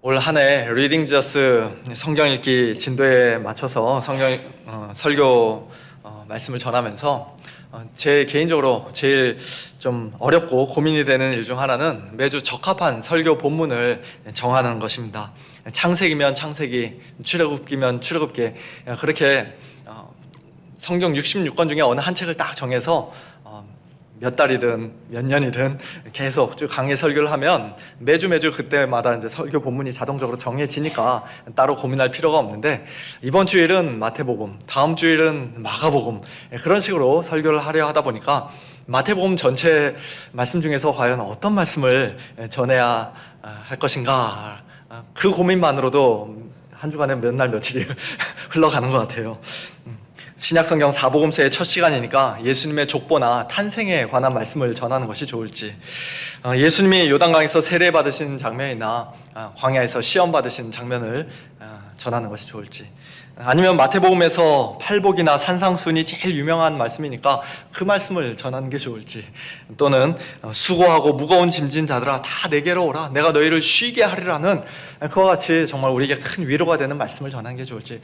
올 한 해 리딩 지저스 성경 읽기 진도에 맞춰서 설교 말씀을 전하면서 제 개인적으로 제일 좀 어렵고 고민이 되는 일 중 하나는 매주 적합한 설교 본문을 정하는 것입니다. 창세기면 창세기, 출애굽기면 출애굽기, 그렇게 성경 66권 중에 어느 한 책을 딱 정해서 몇 달이든 몇 년이든 계속 쭉 강의 설교를 하면 매주 그때마다 이제 설교 본문이 자동적으로 정해지니까 따로 고민할 필요가 없는데, 이번 주일은 마태복음, 다음 주일은 마가복음, 그런 식으로 설교를 하려 하다 보니까 마태복음 전체 말씀 중에서 과연 어떤 말씀을 전해야 할 것인가, 그 고민만으로도 한 주간에 몇 날 며칠이 흘러가는 것 같아요. 신약성경 사복음서의 첫 시간이니까 예수님의 족보나 탄생에 관한 말씀을 전하는 것이 좋을지, 예수님이 요단강에서 세례받으신 장면이나 광야에서 시험 받으신 장면을 전하는 것이 좋을지, 아니면 마태복음에서 팔복이나 산상순이 제일 유명한 말씀이니까 그 말씀을 전하는 게 좋을지, 또는 수고하고 무거운 짐진 자들아 다 내게로 오라 내가 너희를 쉬게 하리라는 그와 같이 정말 우리에게 큰 위로가 되는 말씀을 전하는 게 좋을지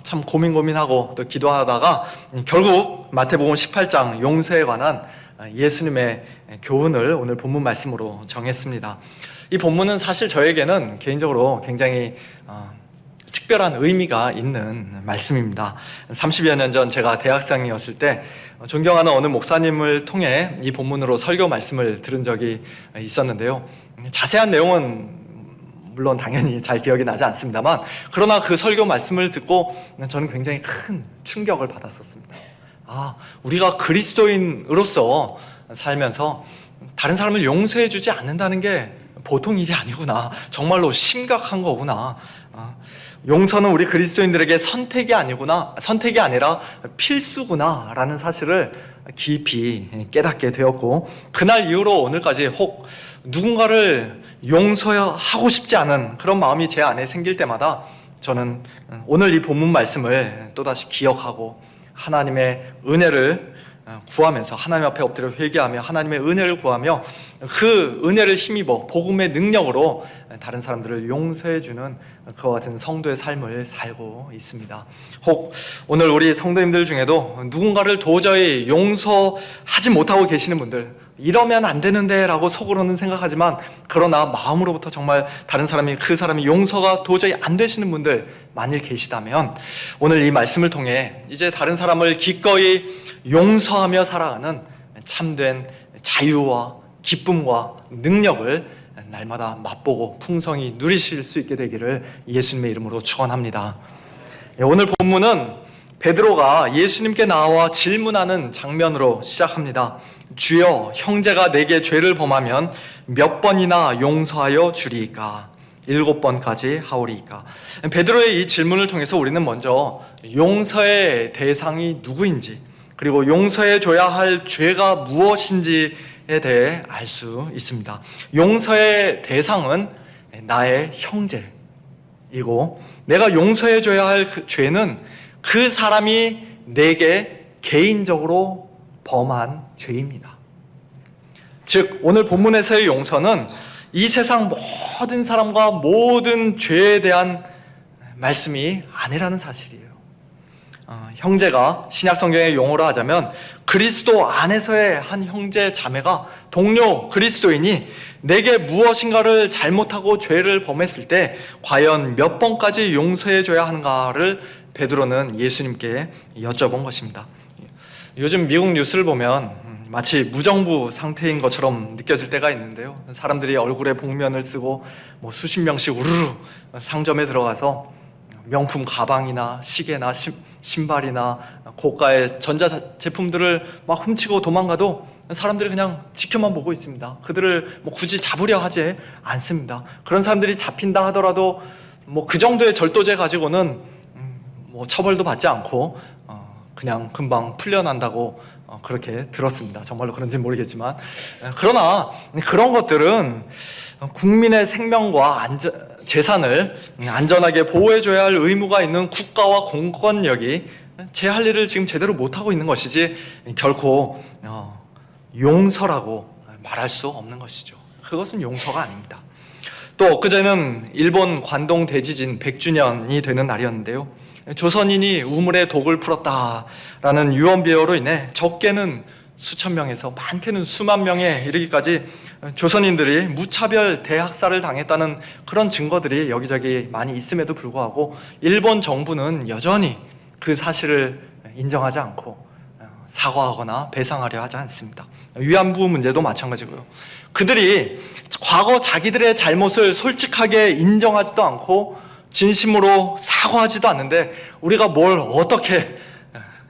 참 고민하고 또 기도하다가 결국 마태복음 18장 용서에 관한 예수님의 교훈을 오늘 본문 말씀으로 정했습니다. 이 본문은 사실 저에게는 개인적으로 굉장히 특별한 의미가 있는 말씀입니다. 30여 년 전 제가 대학생이었을 때 존경하는 어느 목사님을 통해 이 본문으로 설교 말씀을 들은 적이 있었는데요. 자세한 내용은 물론 당연히 잘 기억이 나지 않습니다만, 그러나 그 설교 말씀을 듣고 저는 굉장히 큰 충격을 받았었습니다. 우리가 그리스도인으로서 살면서 다른 사람을 용서해 주지 않는다는 게 보통 일이 아니구나, 정말로 심각한 거구나, 용서는 우리 그리스도인들에게 선택이 아니라 필수구나 라는 사실을 깊이 깨닫게 되었고, 그날 이후로 오늘까지 혹 누군가를 용서하고 싶지 않은 그런 마음이 제 안에 생길 때마다 저는 오늘 이 본문 말씀을 또다시 기억하고 하나님의 은혜를 구하면서, 하나님 앞에 엎드려 회개하며 하나님의 은혜를 구하며 그 은혜를 힘입어 복음의 능력으로 다른 사람들을 용서해주는 그와 같은 성도의 삶을 살고 있습니다. 혹 오늘 우리 성도님들 중에도 누군가를 도저히 용서하지 못하고 계시는 분들, 이러면 안 되는데 라고 속으로는 생각하지만 그러나 마음으로부터 정말 그 사람이 용서가 도저히 안 되시는 분들 만일 계시다면, 오늘 이 말씀을 통해 이제 다른 사람을 기꺼이 용서하며 살아가는 참된 자유와 기쁨과 능력을 날마다 맛보고 풍성히 누리실 수 있게 되기를 예수님의 이름으로 축원합니다. 오늘 본문은 베드로가 예수님께 나와 질문하는 장면으로 시작합니다. 주여, 형제가 내게 죄를 범하면 몇 번이나 용서하여 주리이까? 7번까지 하오리이까? 베드로의 이 질문을 통해서 우리는 먼저 용서의 대상이 누구인지, 그리고 용서해 줘야 할 죄가 무엇인지에 대해 알 수 있습니다. 용서의 대상은 나의 형제이고, 내가 용서해 줘야 할 그 죄는 그 사람이 내게 개인적으로 범한 죄입니다. 즉, 오늘 본문에서의 용서는 이 세상 모든 사람과 모든 죄에 대한 말씀이 아니라는 사실이에요. 형제가 신약 성경의 용어로 하자면 그리스도 안에서의 한 형제 자매가, 동료 그리스도인이 내게 무엇인가를 잘못하고 죄를 범했을 때 과연 몇 번까지 용서해 줘야 하는가를 베드로는 예수님께 여쭤본 것입니다. 요즘 미국 뉴스를 보면 마치 무정부 상태인 것처럼 느껴질 때가 있는데요. 사람들이 얼굴에 복면을 쓰고 수십 명씩 우르르 상점에 들어가서 명품 가방이나 시계나 신발이나 고가의 전자제품들을 막 훔치고 도망가도 사람들이 그냥 지켜만 보고 있습니다. 그들을 굳이 잡으려 하지 않습니다. 그런 사람들이 잡힌다 하더라도 그 정도의 절도죄 가지고는 처벌도 받지 않고 그냥 금방 풀려난다고 그렇게 들었습니다. 정말로 그런지는 모르겠지만, 그러나 그런 것들은 국민의 생명과 재산을 안전하게 보호해줘야 할 의무가 있는 국가와 공권력이 제 할 일을 지금 제대로 못하고 있는 것이지 결코 용서라고 말할 수 없는 것이죠. 그것은 용서가 아닙니다. 또 엊그제는 일본 관동 대지진 100주년이 되는 날이었는데요. 조선인이 우물에 독을 풀었다라는 유언비어로 인해 적게는 수천 명에서 많게는 수만 명에 이르기까지 조선인들이 무차별 대학살을 당했다는 그런 증거들이 여기저기 많이 있음에도 불구하고 일본 정부는 여전히 그 사실을 인정하지 않고 사과하거나 배상하려 하지 않습니다. 위안부 문제도 마찬가지고요. 그들이 과거 자기들의 잘못을 솔직하게 인정하지도 않고 진심으로 사과하지도 않는데 우리가 뭘 어떻게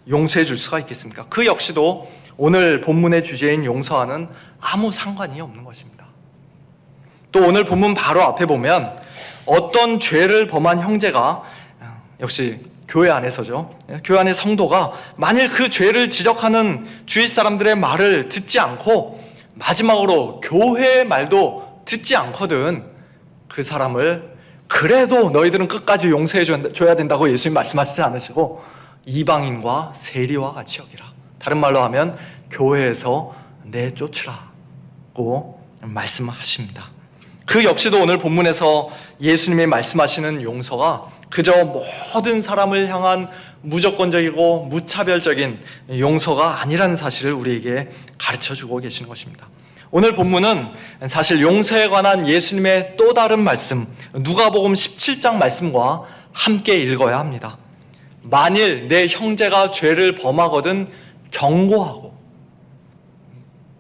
용서해 줄 수가 있겠습니까? 그 역시도 오늘 본문의 주제인 용서와는 아무 상관이 없는 것입니다. 또 오늘 본문 바로 앞에 보면 어떤 죄를 범한 형제가, 역시 교회 안에서죠, 교회 안의 성도가 만일 그 죄를 지적하는 주위 사람들의 말을 듣지 않고 마지막으로 교회의 말도 듣지 않거든 그 사람을 그래도 너희들은 끝까지 용서해 줘야 된다고 예수님 말씀하시지 않으시고 이방인과 세리와 같이 여기라. 다른 말로 하면 교회에서 내쫓으라고 말씀하십니다. 그 역시도 오늘 본문에서 예수님이 말씀하시는 용서가 그저 모든 사람을 향한 무조건적이고 무차별적인 용서가 아니라는 사실을 우리에게 가르쳐주고 계시는 것입니다. 오늘 본문은 사실 용서에 관한 예수님의 또 다른 말씀, 누가복음 17장 말씀과 함께 읽어야 합니다. 만일 내 형제가 죄를 범하거든 경고하고,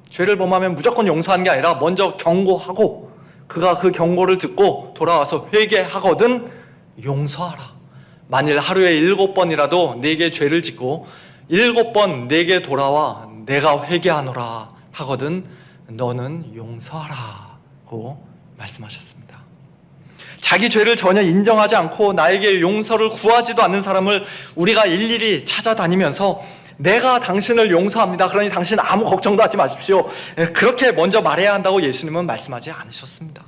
죄를 범하면 무조건 용서하는 게 아니라 먼저 경고하고 그가 그 경고를 듣고 돌아와서 회개하거든 용서하라. 만일 하루에 7번이라도 내게 죄를 짓고 7번 내게 돌아와 내가 회개하노라 하거든 너는 용서하라고 말씀하셨습니다. 자기 죄를 전혀 인정하지 않고 나에게 용서를 구하지도 않는 사람을 우리가 일일이 찾아다니면서 내가 당신을 용서합니다. 그러니 당신 아무 걱정도 하지 마십시오. 그렇게 먼저 말해야 한다고 예수님은 말씀하지 않으셨습니다.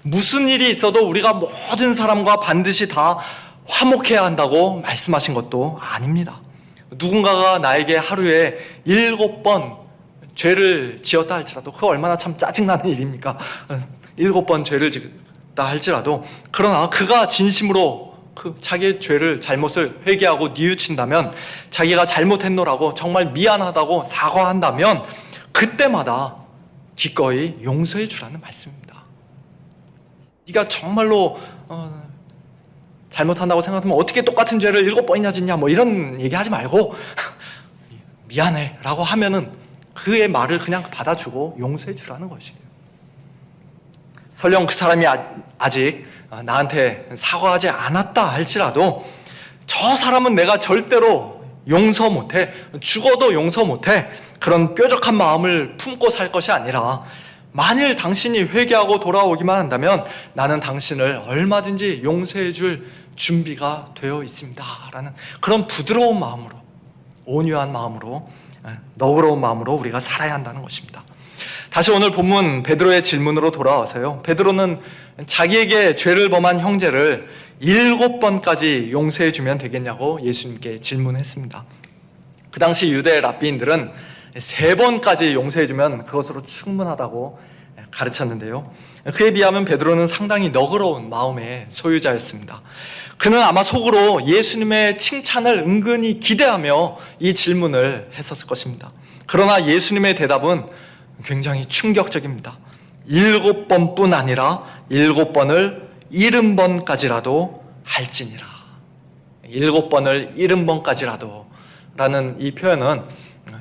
무슨 일이 있어도 우리가 모든 사람과 반드시 다 화목해야 한다고 말씀하신 것도 아닙니다. 누군가가 나에게 하루에 7번 죄를 지었다 할지라도 그거 얼마나 참 짜증나는 일입니까? 7번 죄를 지었다 할지라도 그러나 그가 진심으로 자기의 죄를 잘못을 회개하고 뉘우친다면 자기가 잘못했노라고 정말 미안하다고 사과한다면 그때마다 기꺼이 용서해 주라는 말씀입니다. 네가 정말로 잘못한다고 생각하면 어떻게 똑같은 죄를 7번이나 짓냐 뭐 이런 얘기하지 말고 미안해 라고 하면은 그의 말을 그냥 받아주고 용서해 주라는 것이에요. 설령 그 사람이 아직 나한테 사과하지 않았다 할지라도 저 사람은 내가 절대로 용서 못해, 죽어도 용서 못해, 그런 뾰족한 마음을 품고 살 것이 아니라 만일 당신이 회개하고 돌아오기만 한다면 나는 당신을 얼마든지 용서해 줄 준비가 되어 있습니다 라는 그런 부드러운 마음으로, 온유한 마음으로, 너그러운 마음으로 우리가 살아야 한다는 것입니다. 다시 오늘 본문 베드로의 질문으로 돌아와서요, 베드로는 자기에게 죄를 범한 형제를 7번까지 용서해 주면 되겠냐고 예수님께 질문했습니다. 그 당시 유대 랍비인들은 3번까지 용서해 주면 그것으로 충분하다고 가르쳤는데요, 그에 비하면 베드로는 상당히 너그러운 마음의 소유자였습니다. 그는 아마 속으로 예수님의 칭찬을 은근히 기대하며 이 질문을 했었을 것입니다. 그러나 예수님의 대답은 굉장히 충격적입니다. 7번뿐 아니라 7번을 70번까지라도 할지니라. 7번을 70번까지라도 라는 이 표현은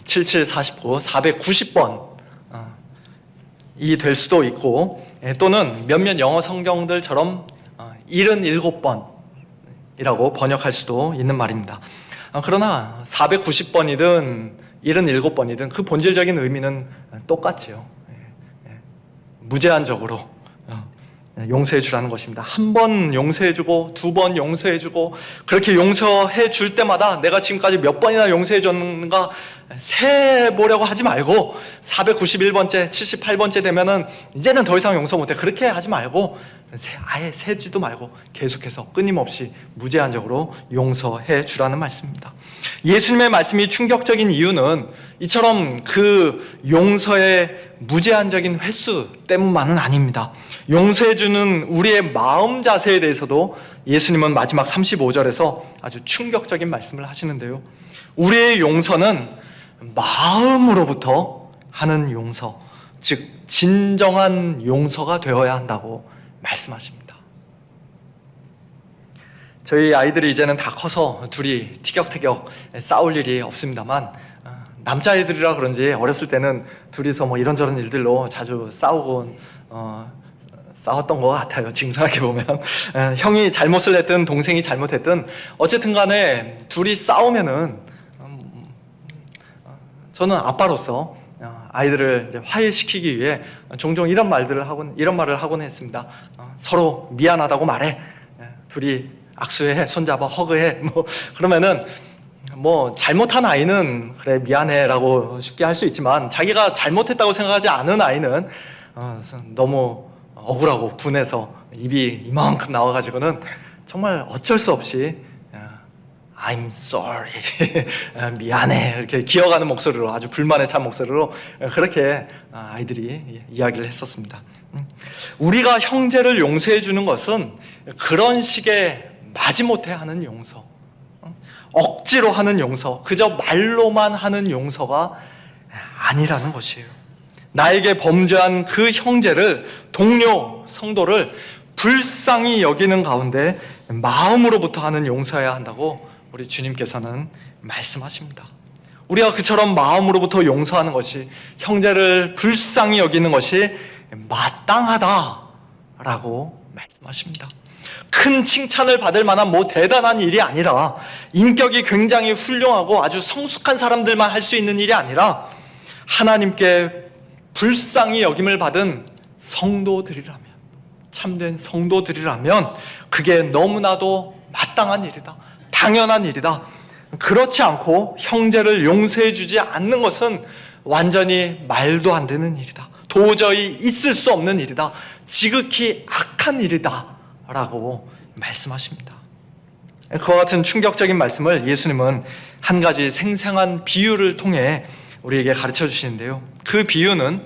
7749, 490번 이 될 수도 있고 또는 몇몇 영어 성경들처럼 77번이라고 번역할 수도 있는 말입니다. 그러나 490번이든 77번이든 그 본질적인 의미는 똑같지요. 무제한적으로 용서해 주라는 것입니다. 1번 용서해 주고 2번 용서해 주고 그렇게 용서해 줄 때마다 내가 지금까지 몇 번이나 용서해 줬는가 세보려고 하지 말고 491번째, 78번째 되면은 이제는 더 이상 용서 못해 그렇게 하지 말고 아예 세지도 말고 계속해서 끊임없이 무제한적으로 용서해 주라는 말씀입니다. 예수님의 말씀이 충격적인 이유는 이처럼 그 용서의 무제한적인 횟수 때문만은 아닙니다. 용서해 주는 우리의 마음 자세에 대해서도 예수님은 마지막 35절에서 아주 충격적인 말씀을 하시는데요. 우리의 용서는 마음으로부터 하는 용서, 즉 진정한 용서가 되어야 한다고 말씀하십니다. 저희 아이들이 이제는 다 커서 둘이 티격태격 싸울 일이 없습니다만, 남자아이들이라 그런지 어렸을 때는 둘이서 뭐 이런저런 일들로 자주 싸웠던 것 같아요. 지금 생각해보면 형이 잘못을 했든 동생이 잘못했든 어쨌든 간에 둘이 싸우면은 저는 아빠로서 아이들을 이제 화해시키기 위해 종종 이런 말을 하곤 했습니다. 서로 미안하다고 말해. 둘이 악수해, 손잡아, 허그해. 그러면은 잘못한 아이는 그래 미안해라고 쉽게 할 수 있지만, 자기가 잘못했다고 생각하지 않은 아이는 너무 억울하고 분해서 입이 이만큼 나와가지고는 정말 어쩔 수 없이 I'm sorry 미안해 이렇게 기어가는 목소리로, 아주 불만에 찬 목소리로 그렇게 아이들이 이야기를 했었습니다. 우리가 형제를 용서해 주는 것은 그런 식의 마지못해 하는 용서, 억지로 하는 용서, 그저 말로만 하는 용서가 아니라는 것이에요. 나에게 범죄한 그 형제를, 동료, 성도를 불쌍히 여기는 가운데 마음으로부터 하는 용서해야 한다고 우리 주님께서는 말씀하십니다. 우리가 그처럼 마음으로부터 용서하는 것이, 형제를 불쌍히 여기는 것이 마땅하다라고 말씀하십니다. 큰 칭찬을 받을 만한 대단한 일이 아니라, 인격이 굉장히 훌륭하고 아주 성숙한 사람들만 할 수 있는 일이 아니라, 하나님께 불쌍히 여김을 받은 성도들이라면, 참된 성도들이라면 그게 너무나도 마땅한 일이다, 당연한 일이다. 그렇지 않고 형제를 용서해 주지 않는 것은 완전히 말도 안 되는 일이다, 도저히 있을 수 없는 일이다, 지극히 악한 일이다 라고 말씀하십니다. 그와 같은 충격적인 말씀을 예수님은 한 가지 생생한 비유를 통해 우리에게 가르쳐 주시는데요. 그 비유는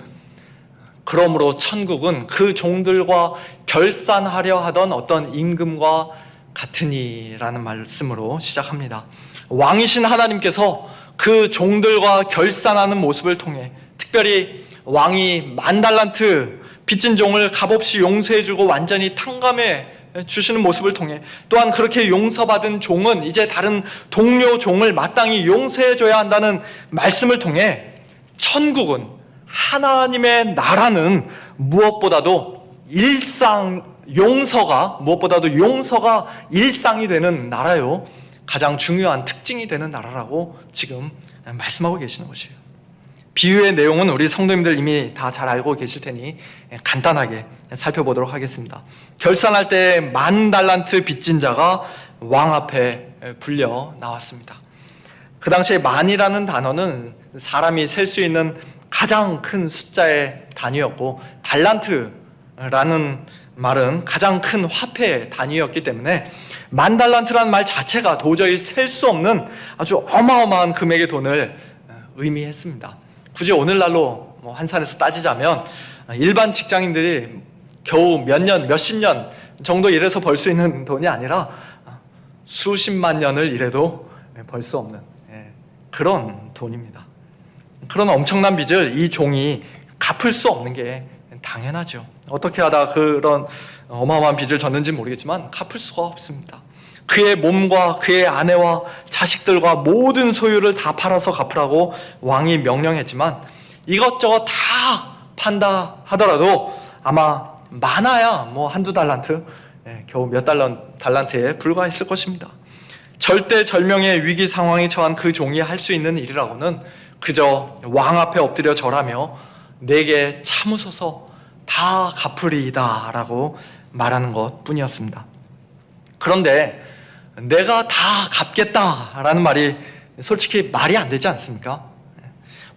그러므로 천국은 그 종들과 결산하려 하던 어떤 임금과 같으니라는 말씀으로 시작합니다. 왕이신 하나님께서 그 종들과 결산하는 모습을 통해, 특별히 왕이 10,000달란트 빚진 종을 값없이 용서해주고 완전히 탕감해 주시는 모습을 통해, 또한 그렇게 용서받은 종은 이제 다른 동료 종을 마땅히 용서해줘야 한다는 말씀을 통해, 천국은, 하나님의 나라는 무엇보다도 용서가 일상이 되는 나라요, 가장 중요한 특징이 되는 나라라고 지금 말씀하고 계시는 것이에요. 비유의 내용은 우리 성도님들 이미 다 잘 알고 계실 테니 간단하게 살펴보도록 하겠습니다. 결산할 때 10,000달란트 빚진 자가 왕 앞에 불려 나왔습니다. 그 당시에 만이라는 단어는 사람이 셀 수 있는 가장 큰 숫자의 단위였고, 달란트라는 말은 가장 큰 화폐의 단위였기 때문에 10,000달란트라는 말 자체가 도저히 셀 수 없는 아주 어마어마한 금액의 돈을 의미했습니다. 굳이 오늘날로 환산해서 따지자면 일반 직장인들이 겨우 몇십 년 정도 일해서 벌 수 있는 돈이 아니라 수십만 년을 일해도 벌 수 없는 그런 돈입니다. 그런 엄청난 빚을 이 종이 갚을 수 없는 게 당연하죠. 어떻게 하다 그런 어마어마한 빚을 졌는지 모르겠지만 갚을 수가 없습니다. 그의 몸과 그의 아내와 자식들과 모든 소유를 다 팔아서 갚으라고 왕이 명령했지만, 이것저것 다 판다 하더라도 아마 많아야 한두 달란트, 겨우 몇 달란트에 불과했을 것입니다. 절대절명의 위기 상황에 처한 그 종이 할 수 있는 일이라고는 그저 왕 앞에 엎드려 절하며 내게 참으소서 다 갚으리이다 라고 말하는 것 뿐이었습니다. 그런데 내가 다 갚겠다라는 말이 솔직히 말이 안 되지 않습니까?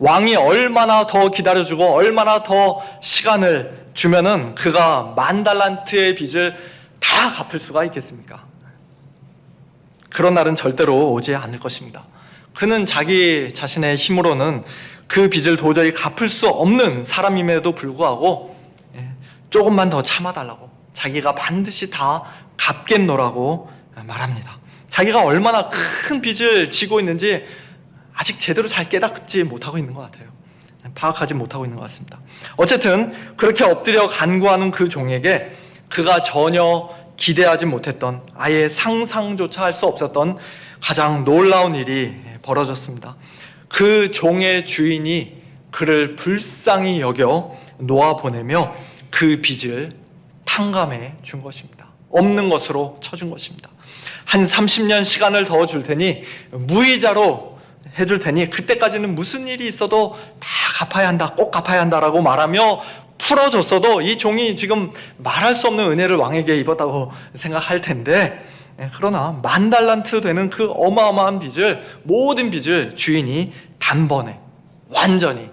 왕이 얼마나 더 기다려주고 얼마나 더 시간을 주면은 그가 10,000달란트의 빚을 다 갚을 수가 있겠습니까? 그런 날은 절대로 오지 않을 것입니다. 그는 자기 자신의 힘으로는 그 빚을 도저히 갚을 수 없는 사람임에도 불구하고 조금만 더 참아달라고, 자기가 반드시 다 갚겠노라고 말합니다. 자기가 얼마나 큰 빚을 지고 있는지 아직 제대로 잘 깨닫지 못하고 있는 것 같아요. 파악하지 못하고 있는 것 같습니다. 어쨌든 그렇게 엎드려 간구하는 그 종에게 그가 전혀 기대하지 못했던, 아예 상상조차 할 수 없었던 가장 놀라운 일이 벌어졌습니다. 그 종의 주인이 그를 불쌍히 여겨 놓아보내며 그 빚을 탕감해 준 것입니다. 없는 것으로 쳐준 것입니다. 한 30년 시간을 더 줄 테니, 무이자로 해줄 테니 그때까지는 무슨 일이 있어도 다 갚아야 한다, 꼭 갚아야 한다라고 말하며 풀어줬어도 이 종이 지금 말할 수 없는 은혜를 왕에게 입었다고 생각할 텐데, 그러나 10,000달란트 되는 그 어마어마한 빚을, 모든 빚을 주인이 단번에 완전히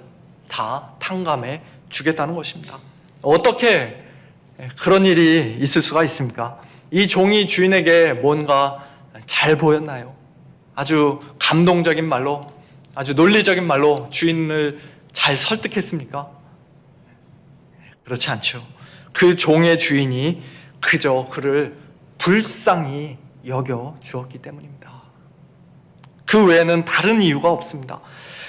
다 탕감해 주겠다는 것입니다. 어떻게 그런 일이 있을 수가 있습니까? 이 종이 주인에게 뭔가 잘 보였나요? 아주 감동적인 말로, 아주 논리적인 말로 주인을 잘 설득했습니까? 그렇지 않죠. 그 종의 주인이 그저 그를 불쌍히 여겨 주었기 때문입니다. 그 외에는 다른 이유가 없습니다.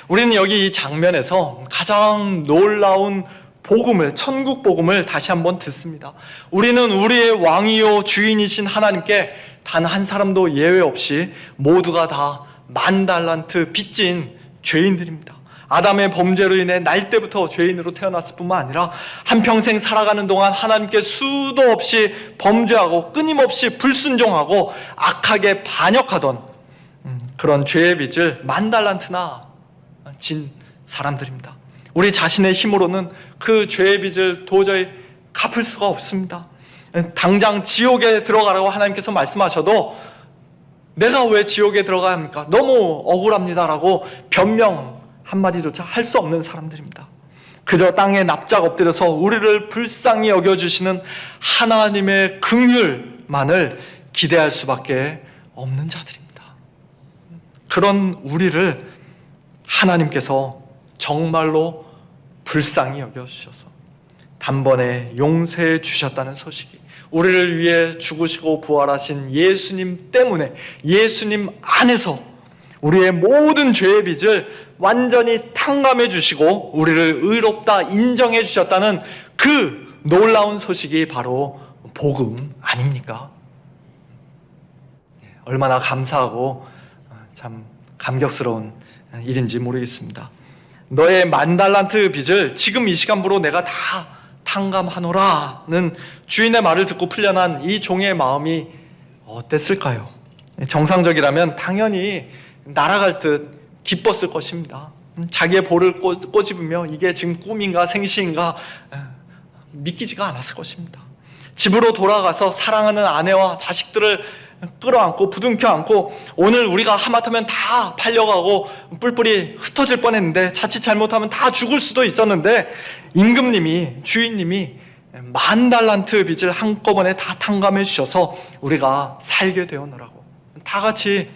우리는 여기 이 장면에서 가장 놀라운 복음을, 천국 복음을 다시 한번 듣습니다. 우리는 우리의 왕이요 주인이신 하나님께 단 한 사람도 예외 없이 모두가 다 10,000달란트 빚진 죄인들입니다. 아담의 범죄로 인해 날 때부터 죄인으로 태어났을 뿐만 아니라 한평생 살아가는 동안 하나님께 수도 없이 범죄하고 끊임없이 불순종하고 악하게 반역하던 그런 죄의 빚을 10,000달란트나 진 사람들입니다. 우리 자신의 힘으로는 그 죄의 빚을 도저히 갚을 수가 없습니다. 당장 지옥에 들어가라고 하나님께서 말씀하셔도 내가 왜 지옥에 들어가야 합니까? 너무 억울합니다라고 변명 한마디조차 할 수 없는 사람들입니다. 그저 땅에 납작 엎드려서 우리를 불쌍히 여겨주시는 하나님의 긍휼만을 기대할 수밖에 없는 자들입니다. 그런 우리를 하나님께서 정말로 불쌍히 여겨주셔서 단번에 용서해 주셨다는 소식이, 우리를 위해 죽으시고 부활하신 예수님 때문에, 예수님 안에서 우리의 모든 죄의 빚을 완전히 탕감해 주시고 우리를 의롭다 인정해 주셨다는 그 놀라운 소식이 바로 복음 아닙니까? 얼마나 감사하고 참 감격스러운 일인지 모르겠습니다. 너의 10,000달란트 빚을 지금 이 시간부로 내가 다 탕감하노라는 주인의 말을 듣고 풀려난 이 종의 마음이 어땠을까요? 정상적이라면 당연히 날아갈 듯 기뻤을 것입니다. 자기의 볼을 꼬집으며 이게 지금 꿈인가 생시인가 믿기지가 않았을 것입니다. 집으로 돌아가서 사랑하는 아내와 자식들을 끌어안고 부둥켜 안고, 오늘 우리가 하마터면 다 팔려가고 뿔뿔이 흩어질 뻔했는데, 자칫 잘못하면 다 죽을 수도 있었는데 임금님이, 주인님이 10,000달란트 빚을 한꺼번에 다 탕감해 주셔서 우리가 살게 되었노라고 다 같이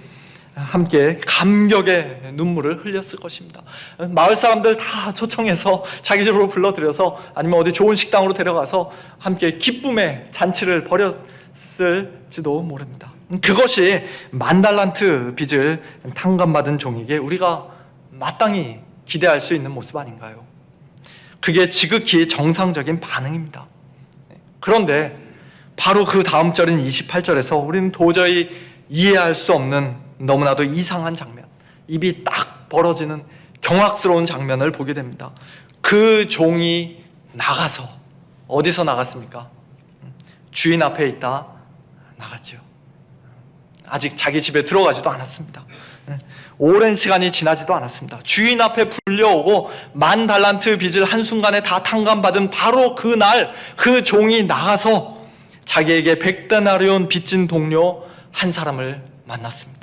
함께 감격의 눈물을 흘렸을 것입니다. 마을 사람들 다 초청해서 자기 집으로 불러들여서, 아니면 어디 좋은 식당으로 데려가서 함께 기쁨의 잔치를 벌였을지도 모릅니다. 그것이 10,000달란트 빚을 탕감받은 종에게 우리가 마땅히 기대할 수 있는 모습 아닌가요? 그게 지극히 정상적인 반응입니다. 그런데 바로 그 다음 절인 28절에서 우리는 도저히 이해할 수 없는 너무나도 이상한 장면, 입이 딱 벌어지는 경악스러운 장면을 보게 됩니다. 그 종이 나가서, 어디서 나갔습니까? 주인 앞에 있다 나갔죠. 아직 자기 집에 들어가지도 않았습니다. 오랜 시간이 지나지도 않았습니다. 주인 앞에 불려오고 10,000달란트 빚을 한순간에 다 탕감받은 바로 그날, 그 종이 나가서 자기에게 100데나리온 빚진 동료 한 사람을 만났습니다.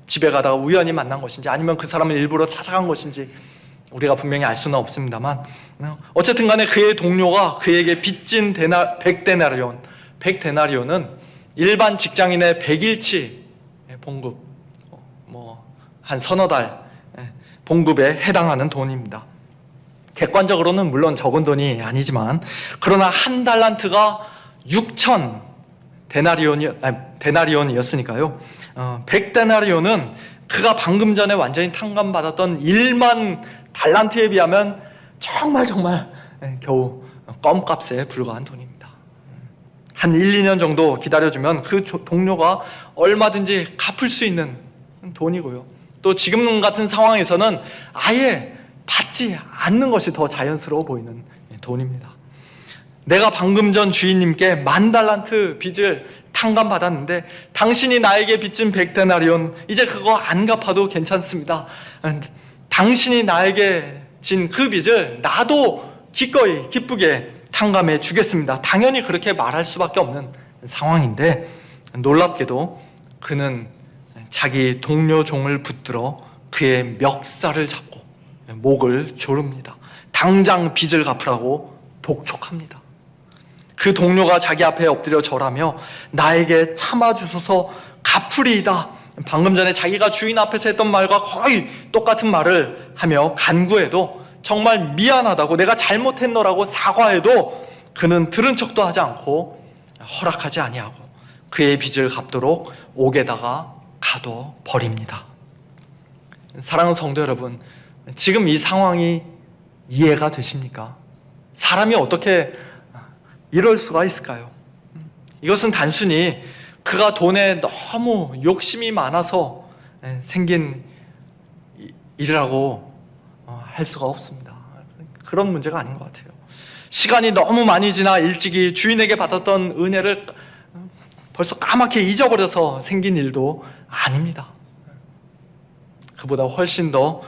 집에 가다가 우연히 만난 것인지, 아니면 그 사람을 일부러 찾아간 것인지 우리가 분명히 알 수는 없습니다만, 어쨌든 간에 그의 동료가 그에게 빚진 100데나리온, 100데나리온은 일반 직장인의 100일치 봉급, 한 서너 달 봉급에 해당하는 돈입니다. 객관적으로는 물론 적은 돈이 아니지만, 그러나 한 달란트가 6천 데나리온이었으니까요. 100데나리온은 그가 방금 전에 완전히 탕감받았던 1만 달란트에 비하면 정말 겨우 껌값에 불과한 돈입니다. 한 1, 2년 정도 기다려주면 그 동료가 얼마든지 갚을 수 있는 돈이고요. 또 지금 같은 상황에서는 아예 받지 않는 것이 더 자연스러워 보이는 돈입니다. 내가 방금 전 주인님께 10,000달란트 빚을 탕감받았는데 당신이 나에게 빚진 100데나리온, 이제 그거 안 갚아도 괜찮습니다. 당신이 나에게 진 그 빚을 나도 기꺼이 기쁘게 탕감해 주겠습니다. 당연히 그렇게 말할 수밖에 없는 상황인데, 놀랍게도 그는 자기 동료 종을 붙들어 그의 멱살을 잡고 목을 조릅니다. 당장 빚을 갚으라고 독촉합니다. 그 동료가 자기 앞에 엎드려 절하며 나에게 참아주소서 갚으리이다. 방금 전에 자기가 주인 앞에서 했던 말과 거의 똑같은 말을 하며 간구해도, 정말 미안하다고, 내가 잘못했노라고 사과해도 그는 들은 척도 하지 않고 허락하지 아니하고 그의 빚을 갚도록 옥에다가 가둬 버립니다. 사랑하는 성도 여러분, 지금 이 상황이 이해가 되십니까? 사람이 어떻게 이럴 수가 있을까요? 이것은 단순히 그가 돈에 너무 욕심이 많아서 생긴 일이라고 할 수가 없습니다. 그런 문제가 아닌 것 같아요. 시간이 너무 많이 지나 일찍이 주인에게 받았던 은혜를 벌써 까맣게 잊어버려서 생긴 일도 아닙니다. 그보다 훨씬 더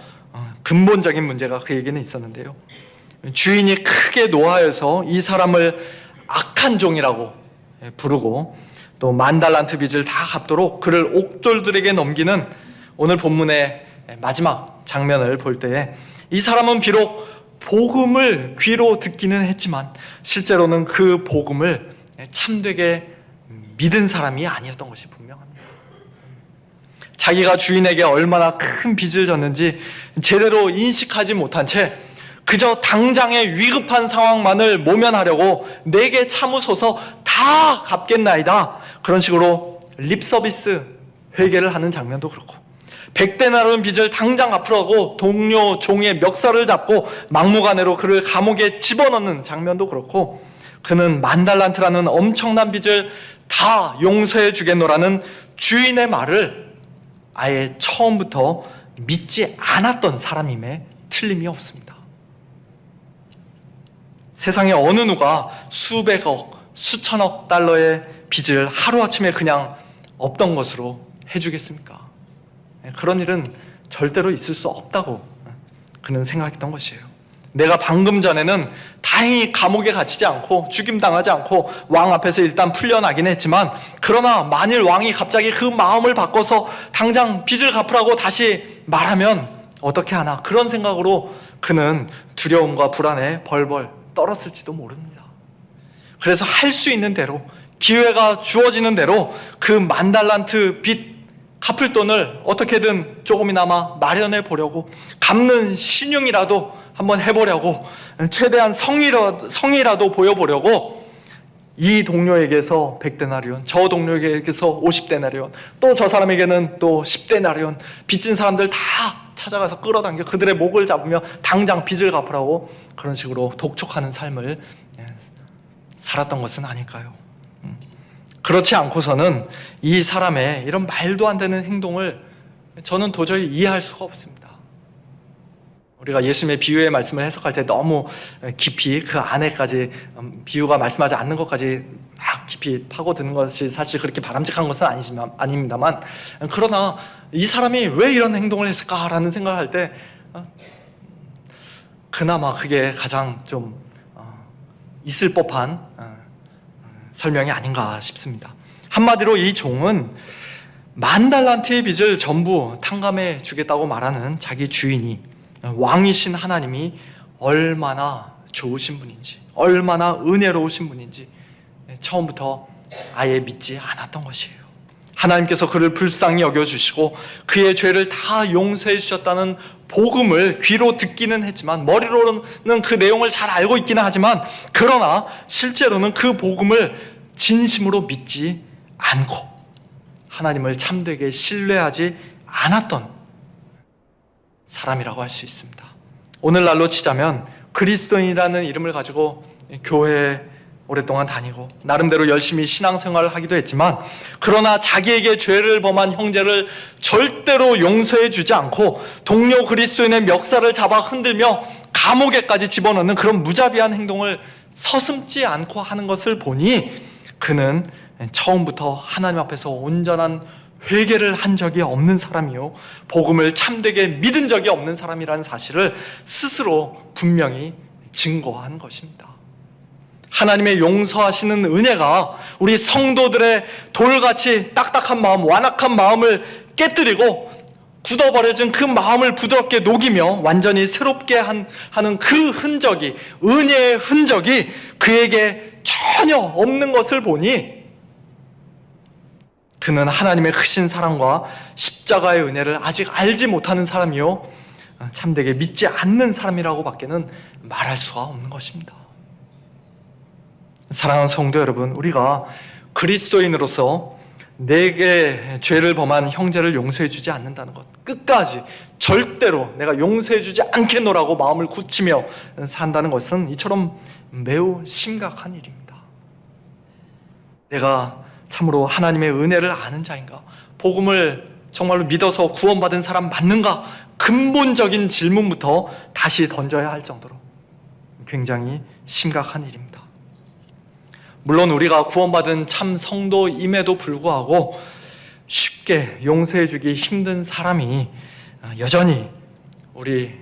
근본적인 문제가 그에게는 있었는데요. 주인이 크게 노하여서 이 사람을 악한 종이라고 부르고 또 10,000달란트 빚을 다 갚도록 그를 옥졸들에게 넘기는 오늘 본문의 마지막 장면을 볼 때에, 이 사람은 비록 복음을 귀로 듣기는 했지만 실제로는 그 복음을 참되게 믿은 사람이 아니었던 것이 분명합니다. 자기가 주인에게 얼마나 큰 빚을 졌는지 제대로 인식하지 못한 채 그저 당장의 위급한 상황만을 모면하려고 내게 참으소서 다 갚겠나이다, 그런 식으로 립서비스 회개를 하는 장면도 그렇고, 100데나리온 빚을 당장 갚으라고 동료 종의 멱살을 잡고 막무가내로 그를 감옥에 집어넣는 장면도 그렇고, 그는 10,000달란트라는 엄청난 빚을 다 용서해 주겠노라는 주인의 말을 아예 처음부터 믿지 않았던 사람임에 틀림이 없습니다. 세상에 어느 누가 수백억, 수천억 달러의 빚을 하루아침에 그냥 없던 것으로 해주겠습니까? 그런 일은 절대로 있을 수 없다고 그는 생각했던 것이에요. 내가 방금 전에는 다행히 감옥에 갇히지 않고 죽임당하지 않고 왕 앞에서 일단 풀려나긴 했지만, 그러나 만일 왕이 갑자기 그 마음을 바꿔서 당장 빚을 갚으라고 다시 말하면 어떻게 하나, 그런 생각으로 그는 두려움과 불안에 벌벌 떨었을지도 모릅니다. 그래서 할 수 있는 대로, 기회가 주어지는 대로 그 10,000달란트 빚 갚을 돈을 어떻게든 조금이나마 마련해 보려고, 갚는 신용이라도 한번 해보려고, 최대한 성의라도 보여보려고 이 동료에게서 100데나리온, 저 동료에게서 50데나리온, 또 저 사람에게는 또 10데나리온, 빚진 사람들 다 찾아가서 끌어당겨 그들의 목을 잡으며 당장 빚을 갚으라고 그런 식으로 독촉하는 삶을 살았던 것은 아닐까요? 그렇지 않고서는 이 사람의 이런 말도 안 되는 행동을 저는 도저히 이해할 수가 없습니다. 우리가 예수님의 비유의 말씀을 해석할 때 너무 깊이 그 안에까지, 비유가 말씀하지 않는 것까지 막 깊이 파고드는 것이 사실 그렇게 바람직한 것은 아닙니다만, 그러나 이 사람이 왜 이런 행동을 했을까라는 생각을 할 때 그나마 그게 가장 좀 있을 법한 설명이 아닌가 싶습니다. 한마디로 이 종은 10,000달란트의 빚을 전부 탕감해 주겠다고 말하는 자기 주인이 왕이신 하나님이 얼마나 좋으신 분인지, 얼마나 은혜로우신 분인지 처음부터 아예 믿지 않았던 것이에요. 하나님께서 그를 불쌍히 여겨주시고 그의 죄를 다 용서해 주셨다는 복음을 귀로 듣기는 했지만, 머리로는 그 내용을 잘 알고 있기는 하지만, 그러나 실제로는 그 복음을 진심으로 믿지 않고 하나님을 참되게 신뢰하지 않았던 사람이라고 할 수 있습니다. 오늘날로 치자면 그리스도인이라는 이름을 가지고 교회에 오랫동안 다니고 나름대로 열심히 신앙생활을 하기도 했지만, 그러나 자기에게 죄를 범한 형제를 절대로 용서해 주지 않고 동료 그리스도인의 멱살을 잡아 흔들며 감옥에까지 집어넣는 그런 무자비한 행동을 서슴지 않고 하는 것을 보니, 그는 처음부터 하나님 앞에서 온전한 회개를 한 적이 없는 사람이요, 복음을 참되게 믿은 적이 없는 사람이라는 사실을 스스로 분명히 증거한 것입니다. 하나님의 용서하시는 은혜가 우리 성도들의 돌같이 딱딱한 마음, 완악한 마음을 깨뜨리고 굳어버려진 그 마음을 부드럽게 녹이며 완전히 새롭게 하는 그 흔적이, 은혜의 흔적이 그에게 전혀 없는 것을 보니, 그는 하나님의 크신 사랑과 십자가의 은혜를 아직 알지 못하는 사람이요, 참되게 믿지 않는 사람이라고 밖에는 말할 수가 없는 것입니다. 사랑하는 성도 여러분, 우리가 그리스도인으로서 내게 죄를 범한 형제를 용서해 주지 않는다는 것, 끝까지 절대로 내가 용서해 주지 않겠노라고 마음을 굳히며 산다는 것은 이처럼 매우 심각한 일입니다. 내가 참으로 하나님의 은혜를 아는 자인가? 복음을 정말로 믿어서 구원받은 사람 맞는가? 근본적인 질문부터 다시 던져야 할 정도로 굉장히 심각한 일입니다. 물론 우리가 구원받은 참 성도임에도 불구하고 쉽게 용서해주기 힘든 사람이 여전히 우리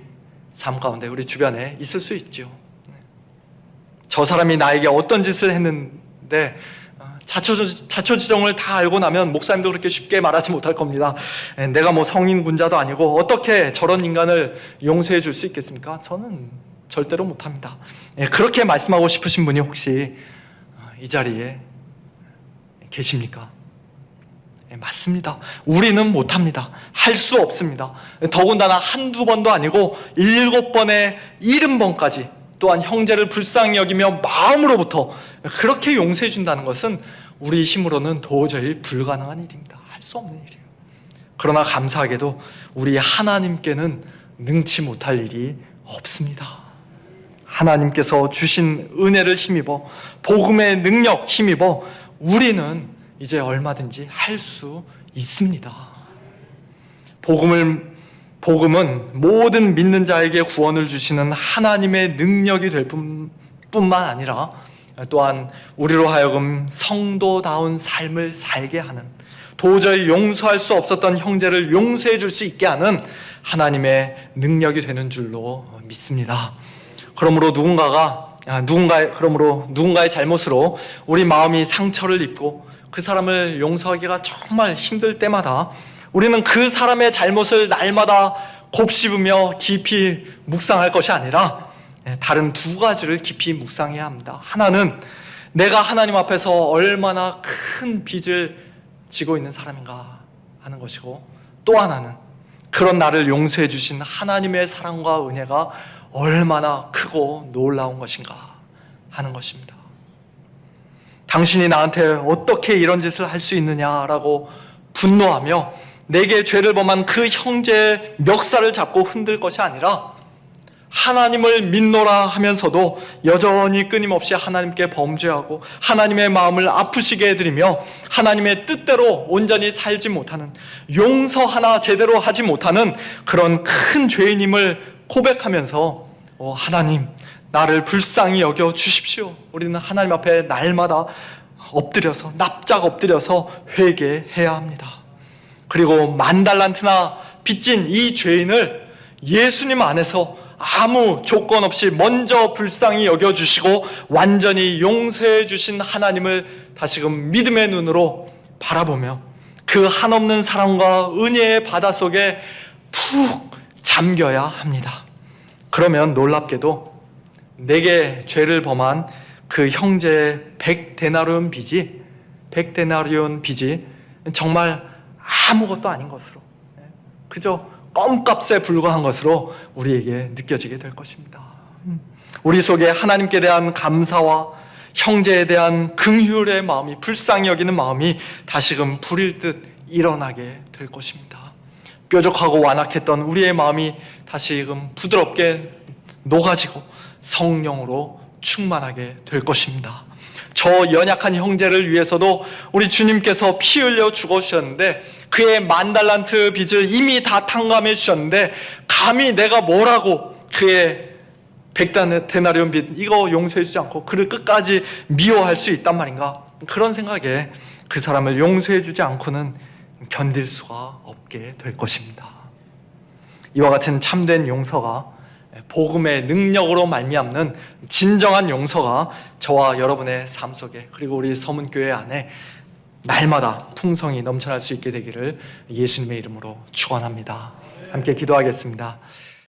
삶 가운데, 우리 주변에 있을 수 있죠. 저 사람이 나에게 어떤 짓을 했는데 자초지종을 다 알고 나면 목사님도 그렇게 쉽게 말하지 못할 겁니다. 내가 뭐 성인군자도 아니고 어떻게 저런 인간을 용서해 줄 수 있겠습니까? 저는 절대로 못합니다. 그렇게 말씀하고 싶으신 분이 혹시 이 자리에 계십니까? 맞습니다. 우리는 못합니다. 할 수 없습니다. 더군다나 한두 번도 아니고 7번에 70번까지 또한 형제를 불쌍히 여기며 마음으로부터 그렇게 용서해 준다는 것은 우리 힘으로는 도저히 불가능한 일입니다. 할 수 없는 일이에요. 그러나 감사하게도 우리 하나님께는 능치 못할 일이 없습니다. 하나님께서 주신 은혜를 힘입어, 복음의 능력 힘입어 우리는 이제 얼마든지 할 수 있습니다. 복음은 모든 믿는 자에게 구원을 주시는 하나님의 능력이 될 뿐만 아니라 또한 우리로 하여금 성도다운 삶을 살게 하는, 도저히 용서할 수 없었던 형제를 용서해 줄 수 있게 하는 하나님의 능력이 되는 줄로 믿습니다. 그러므로 누군가의 잘못으로 우리 마음이 상처를 입고 그 사람을 용서하기가 정말 힘들 때마다 우리는 그 사람의 잘못을 날마다 곱씹으며 깊이 묵상할 것이 아니라 다른 두 가지를 깊이 묵상해야 합니다. 하나는 내가 하나님 앞에서 얼마나 큰 빚을 지고 있는 사람인가 하는 것이고, 또 하나는 그런 나를 용서해 주신 하나님의 사랑과 은혜가 얼마나 크고 놀라운 것인가 하는 것입니다. 당신이 나한테 어떻게 이런 짓을 할 수 있느냐라고 분노하며 내게 죄를 범한 그 형제의 멱살을 잡고 흔들 것이 아니라, 하나님을 믿노라 하면서도 여전히 끊임없이 하나님께 범죄하고 하나님의 마음을 아프시게 해드리며 하나님의 뜻대로 온전히 살지 못하는, 용서 하나 제대로 하지 못하는 그런 큰 죄인임을 고백하면서 하나님, 나를 불쌍히 여겨 주십시오. 우리는 하나님 앞에 날마다 엎드려서, 납작 엎드려서 회개해야 합니다. 그리고 10,000달란트나 빚진 이 죄인을 예수님 안에서 아무 조건 없이 먼저 불쌍히 여겨주시고 완전히 용서해 주신 하나님을 다시금 믿음의 눈으로 바라보며 그 한없는 사랑과 은혜의 바다 속에 푹 잠겨야 합니다. 그러면 놀랍게도 내게 죄를 범한 그 형제의 100데나리온 빚이 정말 아무것도 아닌 것으로, 그저 껌값에 불과한 것으로 우리에게 느껴지게 될 것입니다. 우리 속에 하나님께 대한 감사와 형제에 대한 긍휼의 마음이, 불쌍히 여기는 마음이 다시금 불일 듯 일어나게 될 것입니다. 뾰족하고 완악했던 우리의 마음이 다시금 부드럽게 녹아지고 성령으로 충만하게 될 것입니다. 저 연약한 형제를 위해서도 우리 주님께서 피 흘려 죽어주셨는데, 그의 10,000달란트 빚을 이미 다 탕감해 주셨는데 감히 내가 뭐라고 그의 100데나리온 빚 이거 용서해 주지 않고 그를 끝까지 미워할 수 있단 말인가? 그런 생각에 그 사람을 용서해 주지 않고는 견딜 수가 없게 될 것입니다. 이와 같은 참된 용서가, 복음의 능력으로 말미암는 진정한 용서가 저와 여러분의 삶 속에, 그리고 우리 서문교회 안에 날마다 풍성히 넘쳐날 수 있게 되기를 예수님의 이름으로 축원합니다. 함께 기도하겠습니다.